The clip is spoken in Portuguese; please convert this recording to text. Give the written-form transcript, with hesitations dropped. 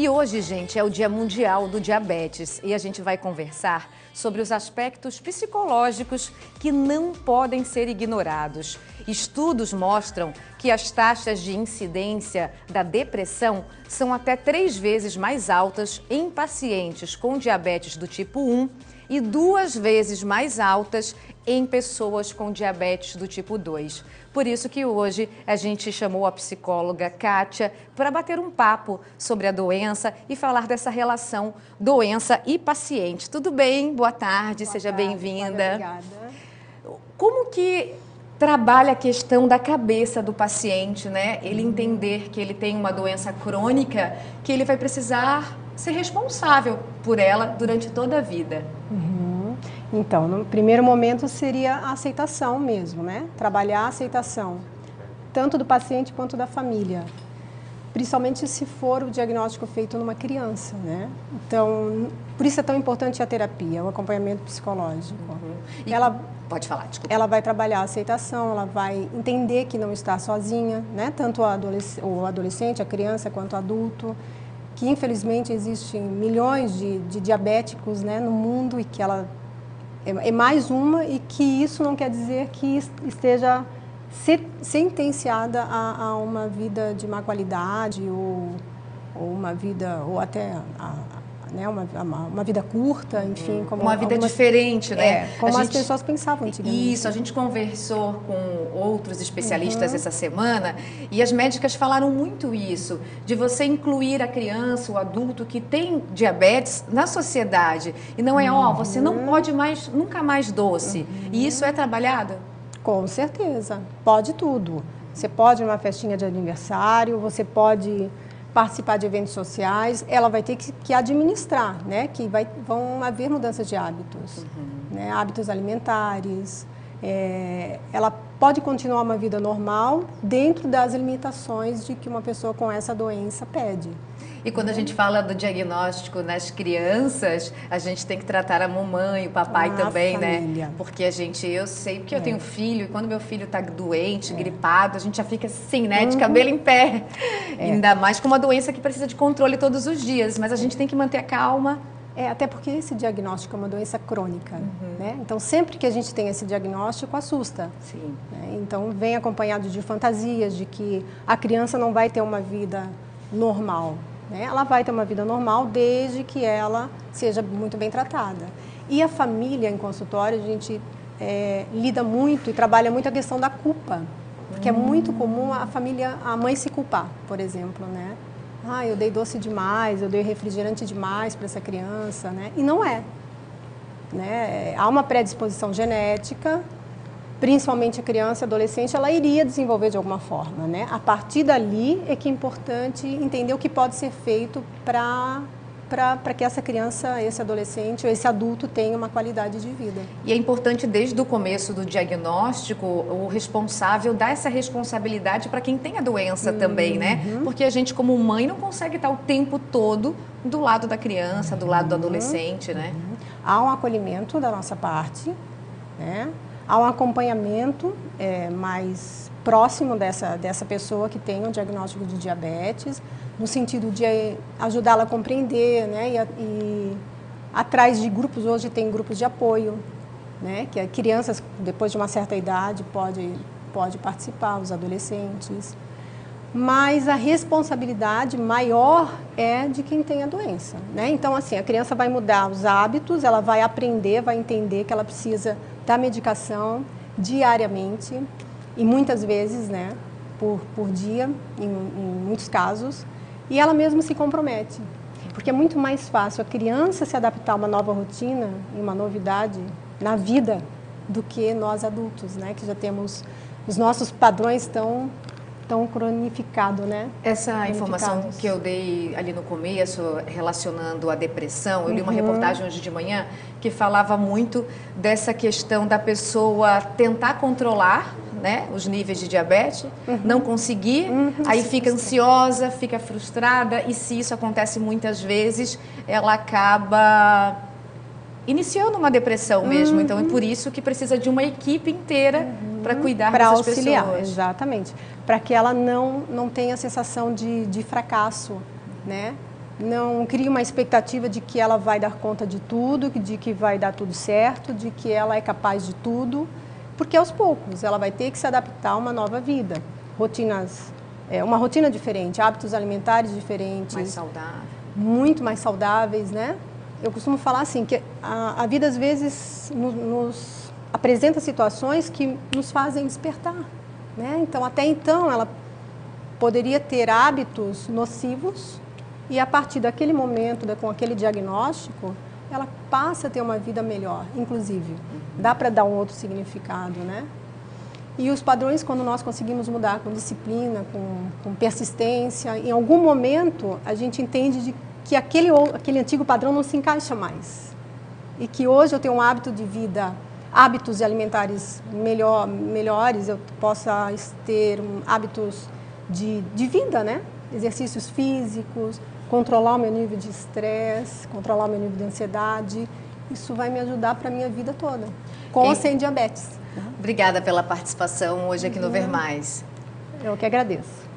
E hoje, gente, é o Dia Mundial do Diabetes e a gente vai conversar sobre os aspectos psicológicos que não podem ser ignorados. Estudos mostram que as taxas de incidência da depressão são até 3 vezes mais altas em pacientes com diabetes do tipo 1 e 2 vezes mais altas em pessoas com diabetes do tipo 2. Por isso que hoje a gente chamou a psicóloga Kátia para bater um papo sobre a doença e falar dessa relação doença e paciente. Tudo bem? Boa tarde, seja bem-vinda. Obrigada. Como que trabalha a questão da cabeça do paciente, né? Ele entender que ele tem uma doença crônica, que ele vai precisar ser responsável por ela durante toda a vida. Então, no primeiro momento seria a aceitação mesmo, né? Trabalhar a aceitação, tanto do paciente quanto da família. Principalmente se for o diagnóstico feito numa criança, né? Então, por isso é tão importante a terapia, o acompanhamento psicológico. Pode falar, desculpa. Ela vai trabalhar a aceitação, ela vai entender que não está sozinha, né? Tanto o adolescente, a criança, quanto o adulto, que infelizmente existem milhões de diabéticos, né, no mundo, e que ela é mais uma, e que isso não quer dizer que esteja sentenciada a uma vida de má qualidade ou uma vida, ou até né, uma vida curta, enfim. Como uma vida diferente, né? Como as pessoas pensavam antigamente. Isso, a gente conversou com outros especialistas essa semana e as médicas falaram muito isso, de você incluir a criança, o adulto que tem diabetes na sociedade. E não é, você não pode mais, nunca mais doce. E isso é trabalhado? Com certeza, pode tudo. Você pode ir numa festinha de aniversário, você pode participar de eventos sociais, ela vai ter que administrar, né? Que vão haver mudanças de hábitos, né? Hábitos alimentares. Ela pode continuar uma vida normal dentro das limitações de que uma pessoa com essa doença pede. E quando a gente fala do diagnóstico nas crianças, a gente tem que tratar a mamãe, o papai também, família. Né? Porque eu sei que eu tenho filho, e quando meu filho está doente, gripado, a gente já fica assim, né? De cabelo em pé. Ainda mais com uma doença que precisa de controle todos os dias, mas a gente tem que manter a calma. Até porque esse diagnóstico é uma doença crônica, né? Então, sempre que a gente tem esse diagnóstico, assusta. Sim. Né? Então, vem acompanhado de fantasias de que a criança não vai ter uma vida normal. Né? Ela vai ter uma vida normal desde que ela seja muito bem tratada. E a família, em consultório, a gente lida muito e trabalha muito a questão da culpa. Porque é muito comum a mãe se culpar, por exemplo, né? Eu dei doce demais, eu dei refrigerante demais para essa criança, né? E não é. Né? Há uma predisposição genética, principalmente a criança e adolescente, ela iria desenvolver de alguma forma, né? A partir dali é que é importante entender o que pode ser feito para que essa criança, esse adolescente ou esse adulto tenha uma qualidade de vida. E é importante, desde o começo do diagnóstico, o responsável dar essa responsabilidade para quem tem a doença também, né? Porque a gente, como mãe, não consegue estar o tempo todo do lado da criança, do lado do adolescente, né? Há um acolhimento da nossa parte, né? Há um acompanhamento mais próximo dessa pessoa que tem um diagnóstico de diabetes, no sentido de ajudá-la a compreender, né? E atrás de grupos, hoje tem grupos de apoio, né? Que crianças, depois de uma certa idade, pode participar, os adolescentes. Mas a responsabilidade maior é de quem tem a doença, né? Então, assim, a criança vai mudar os hábitos, ela vai aprender, vai entender que ela precisa da medicação diariamente e muitas vezes, né, por dia, em muitos casos, e ela mesma se compromete. Porque é muito mais fácil a criança se adaptar a uma nova rotina e uma novidade na vida do que nós adultos, né, que já temos os nossos padrões tão cronificado, né? Essa informação que eu dei ali no começo, relacionando a depressão, eu li uma reportagem hoje de manhã que falava muito dessa questão da pessoa tentar controlar, né, os níveis de diabetes, não conseguir, aí fica ansiosa, fica frustrada, e se isso acontece muitas vezes, ela acaba iniciando uma depressão mesmo. Então é por isso que precisa de uma equipe inteira para cuidar dessas auxiliar, pessoas. Exatamente. Para que ela não tenha a sensação de fracasso, né? não crie uma expectativa de que ela vai dar conta de tudo, de que vai dar tudo certo, de que ela é capaz de tudo, porque aos poucos ela vai ter que se adaptar a uma nova vida, uma rotina diferente, hábitos alimentares diferentes. Mais saudável. Muito mais saudáveis, né? Eu costumo falar assim, que a vida às vezes nos apresenta situações que nos fazem despertar, né? Então, até então, ela poderia ter hábitos nocivos e a partir daquele momento, com aquele diagnóstico, ela passa a ter uma vida melhor, inclusive. Dá para dar um outro significado, né? E os padrões, quando nós conseguimos mudar com disciplina, com persistência, em algum momento a gente entende que aquele antigo padrão não se encaixa mais. E que hoje eu tenho um hábito de vida, hábitos alimentares melhores, eu possa ter hábitos de vida, né? Exercícios físicos, controlar o meu nível de estresse, controlar o meu nível de ansiedade. Isso vai me ajudar para a minha vida toda, com ou sem diabetes. Obrigada pela participação hoje aqui no Ver Mais. Eu que agradeço.